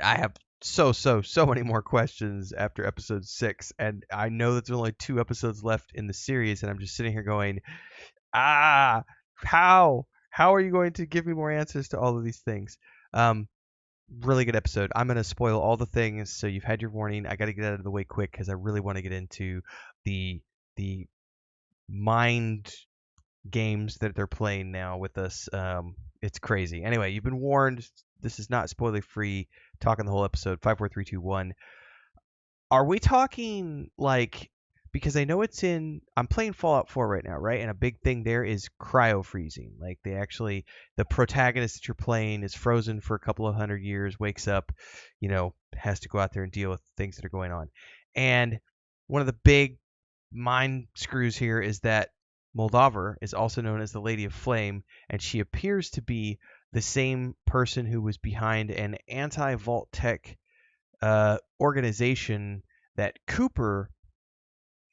I have so many more questions after episode 6, and I know that there's only 2 episodes left in the series, and I'm just sitting here going, ah, how are you going to give me more answers to all of these things? Um, really good episode. I'm gonna spoil all the things, so you've had your warning. I got to get out of the way quick because I really want to get into the the mind games that they're playing now with us. It's crazy. Anyway, you've been warned. This is not spoiler free. Talking the whole episode. 5, 4, 3, 2, 1. Are we talking like? Because I know it's in. I'm playing Fallout 4 right now, right? And a big thing there is cryo freezing. Like they actually, the protagonist that you're playing is frozen for a couple of 100 years, wakes up, has to go out there and deal with things that are going on. And one of the big mind screws here is that Moldover is also known as the Lady of Flame, and she appears to be the same person who was behind an anti-Vault Tech organization that Cooper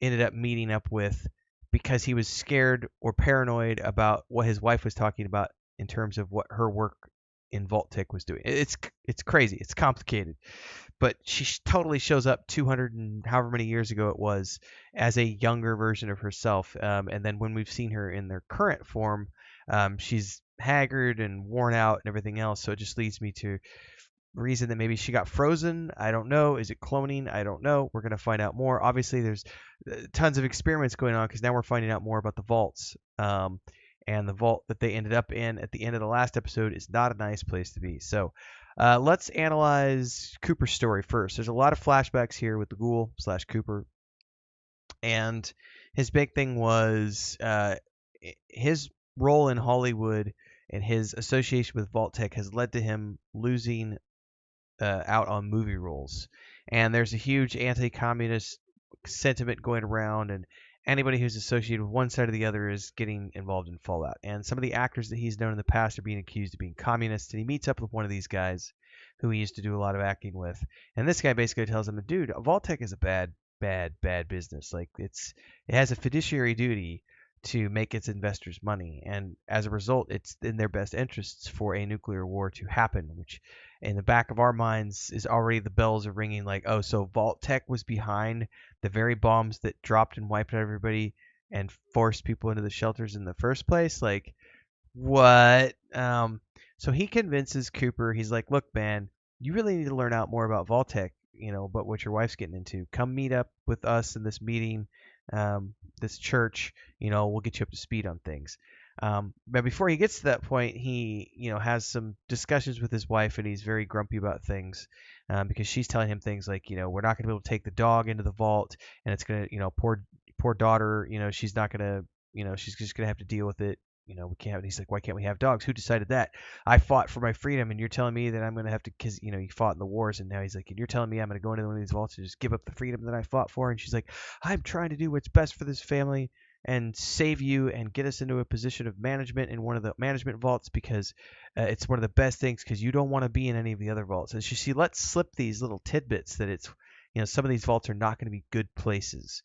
ended up meeting up with because he was scared or paranoid about what his wife was talking about in terms of what her work in Vault Tech was doing. It's crazy. It's complicated, but she totally shows up 200 and however many years ago it was as a younger version of herself. And then when we've seen her in their current form, she's haggard and worn out and everything else. So it just leads me to reason that maybe she got frozen. I don't know. Is it cloning? I don't know. We're going to find out more. Obviously, there's tons of experiments going on because now we're finding out more about the vaults. And the vault that they ended up in at the end of the last episode is not a nice place to be. So let's analyze Cooper's story first. There's a lot of flashbacks here with the ghoul / Cooper. And his big thing was his role in Hollywood and his association with Vault Tech has led to him losing out on movie roles. And there's a huge anti-communist sentiment going around, and anybody who's associated with one side or the other is getting involved in Fallout. And some of the actors that he's known in the past are being accused of being communists, and he meets up with one of these guys who he used to do a lot of acting with. And this guy basically tells him, dude, Vault-Tec is a bad business. Like it has a fiduciary duty to make its investors money, and as a result, it's in their best interests for a nuclear war to happen, which in the back of our minds is already the bells are ringing like, oh, so Vault-Tec was behind the very bombs that dropped and wiped out everybody and forced people into the shelters in the first place. Like, what? So he convinces Cooper. He's like, look, man, you really need to learn out more about Vault-Tec, but what your wife's getting into. Come meet up with us in this meeting, this church. We'll get you up to speed on things. But before he gets to that point, he, has some discussions with his wife, and he's very grumpy about things because she's telling him things like, we're not going to be able to take the dog into the vault, and it's going to, poor daughter, she's not going to, she's just going to have to deal with it. We can't. And he's like, why can't we have dogs? Who decided that? I fought for my freedom, and you're telling me that I'm going to have to, because, he fought in the wars, and now he's like, and you're telling me I'm going to go into one of these vaults and just give up the freedom that I fought for? And she's like, I'm trying to do what's best for this family and save you and get us into a position of management in one of the management vaults because it's one of the best things because you don't want to be in any of the other vaults. And she lets slip these little tidbits that it's, some of these vaults are not going to be good places.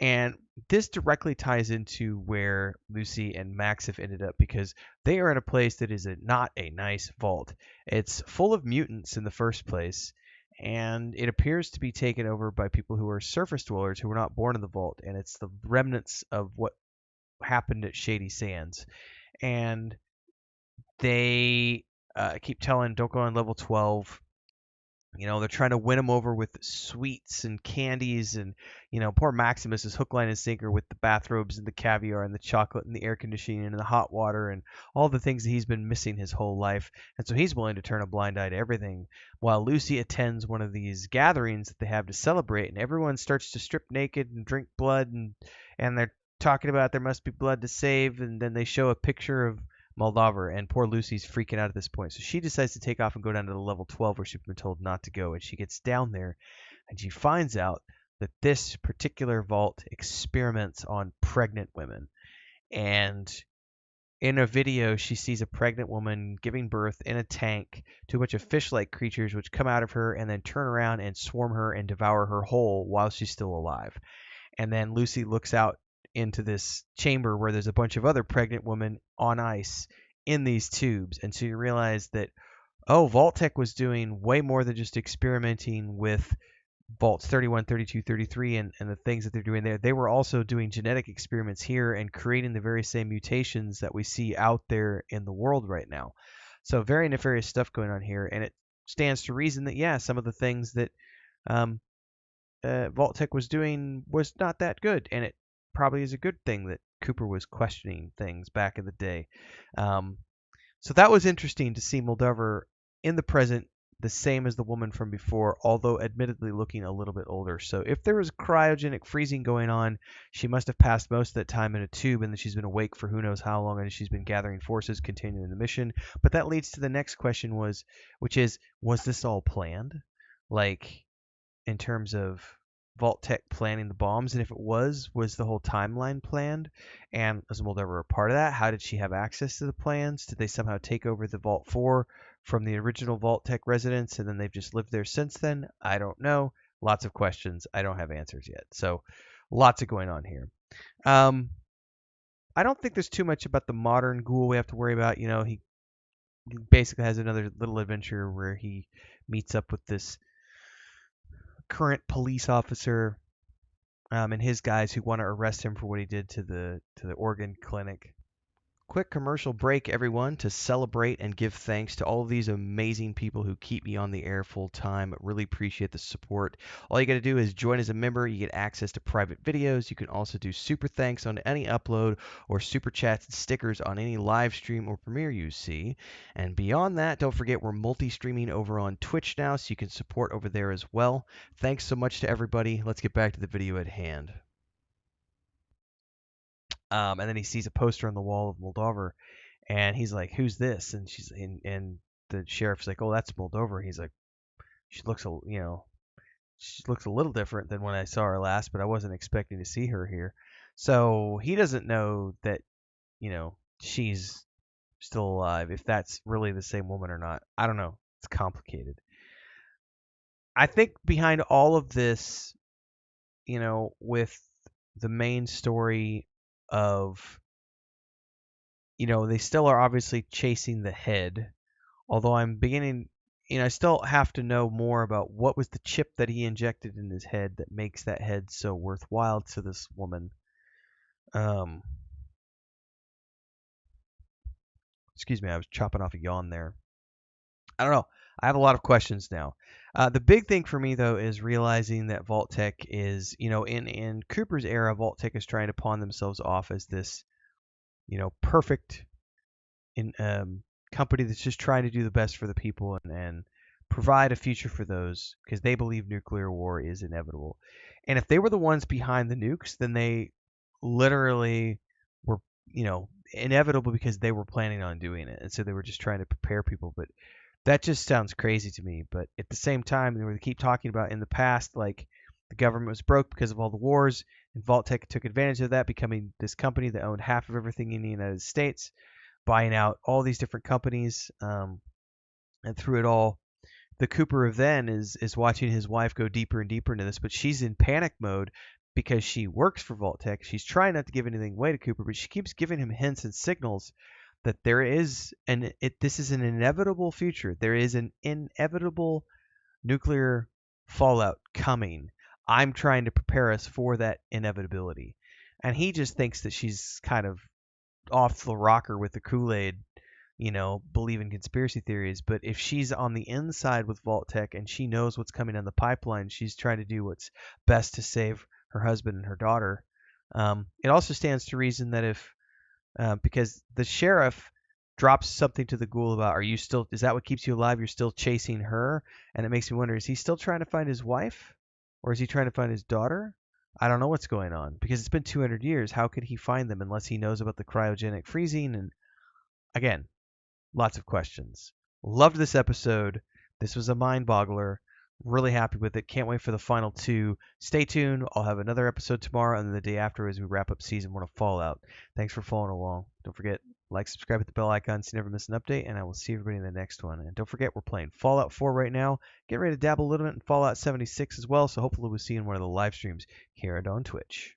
And this directly ties into where Lucy and Max have ended up because they are in a place that is not a nice vault. It's full of mutants in the first place, and it appears to be taken over by people who are surface dwellers who were not born in the vault, and it's the remnants of what happened at Shady Sands. And they keep telling, don't go on level 12. They're trying to win him over with sweets and candies, and poor Maximus is hook, line, and sinker with the bathrobes and the caviar and the chocolate and the air conditioning and the hot water and all the things that he's been missing his whole life. And so he's willing to turn a blind eye to everything, while Lucy attends one of these gatherings that they have to celebrate, and everyone starts to strip naked and drink blood, and they're talking about there must be blood to save, and then they show a picture of Moldover, and poor Lucy's freaking out at this point. So she decides to take off and go down to the level 12 where she's been told not to go. And she gets down there and she finds out that this particular vault experiments on pregnant women. And in a video, she sees a pregnant woman giving birth in a tank to a bunch of fish-like creatures which come out of her and then turn around and swarm her and devour her whole while she's still alive. And then Lucy looks out into this chamber where there's a bunch of other pregnant women on ice in these tubes. And so you realize that oh, Vault-Tec was doing way more than just experimenting with vaults 31, 32, 33, and the things that they're doing there. They were also doing genetic experiments here and creating the very same mutations that we see out there in the world right now. So very nefarious stuff going on here, and it stands to reason that, yeah, some of the things that um, Vault-Tec was doing was not that good, and it probably is a good thing that Cooper was questioning things back in the day. Um, so that was interesting to see Moldover in the present, the same as the woman from before, although admittedly looking a little bit older. So if there was cryogenic freezing going on, she must have passed most of that time in a tube, and then she's been awake for who knows how long, and she's been gathering forces, continuing the mission. But that leads to the next question which is, was this all planned? Like, in terms of Vault-Tec planning the bombs, and if it was the whole timeline planned? And was Moldover a part of that? How did she have access to the plans? Did they somehow take over the Vault 4 from the original Vault-Tec residents, and then they've just lived there since then? I don't know. Lots of questions. I don't have answers yet. So lots of going on here. I don't think there's too much about the modern ghoul we have to worry about. He basically has another little adventure where he meets up with this current police officer and his guys who want to arrest him for what he did to the organ clinic. Quick commercial break, everyone, to celebrate and give thanks to all of these amazing people who keep me on the air full time. Really appreciate the support. All you got to do is join as a member. You get access to private videos. You can also do super thanks on any upload or super chats and stickers on any live stream or premiere you see. And beyond that, don't forget we're multi-streaming over on Twitch now, so you can support over there as well. Thanks so much to everybody. Let's get back to the video at hand. And then he sees a poster on the wall of Moldover, and he's like, "Who's this?" And the sheriff's like, "Oh, that's Moldover." He's like, "She looks she looks a little different than when I saw her last, but I wasn't expecting to see her here." So he doesn't know that she's still alive, if that's really the same woman or not. I don't know. It's complicated. I think behind all of this, with the main story of they still are obviously chasing the head. Although I'm beginning, I still have to know more about what was the chip that he injected in his head that makes that head so worthwhile to this woman. Excuse me, I was chopping off a yawn there. I don't know. I have a lot of questions now. The big thing for me though is realizing that Vault-Tec is, in Cooper's era, Vault-Tec is trying to pawn themselves off as this, perfect in company that's just trying to do the best for the people and provide a future for those because they believe nuclear war is inevitable. And if they were the ones behind the nukes, then they literally were, inevitable because they were planning on doing it. And so they were just trying to prepare people. But that just sounds crazy to me. But at the same time, they keep talking about in the past, like the government was broke because of all the wars, and Vault-Tec took advantage of that, becoming this company that owned half of everything in the United States, buying out all these different companies, and through it all, the Cooper of then is watching his wife go deeper and deeper into this, but she's in panic mode because she works for Vault-Tec. She's trying not to give anything away to Cooper, but she keeps giving him hints and signals that there is this is an inevitable future. There is an inevitable nuclear fallout coming. I'm trying to prepare us for that inevitability. And he just thinks that she's kind of off the rocker with the Kool-Aid, believe in conspiracy theories. But if she's on the inside with Vault-Tec and she knows what's coming down the pipeline, she's trying to do what's best to save her husband and her daughter. It also stands to reason that if, because the sheriff drops something to the ghoul about, is that what keeps you alive? You're still chasing her? And it makes me wonder, is he still trying to find his wife? Or is he trying to find his daughter? I don't know what's going on because it's been 200 years. How could he find them unless he knows about the cryogenic freezing? And again, lots of questions. Loved this episode. This was a mind boggler. Really happy with it. Can't wait for the final two. Stay tuned. I'll have another episode tomorrow and then the day after as we wrap up season 1 of Fallout. Thanks for following along. Don't forget, like, subscribe, hit the bell icon so you never miss an update, and I will see everybody in the next one. And don't forget, we're playing Fallout 4 right now. Get ready to dabble a little bit in Fallout 76 as well, so hopefully we'll see you in one of the live streams here on Twitch.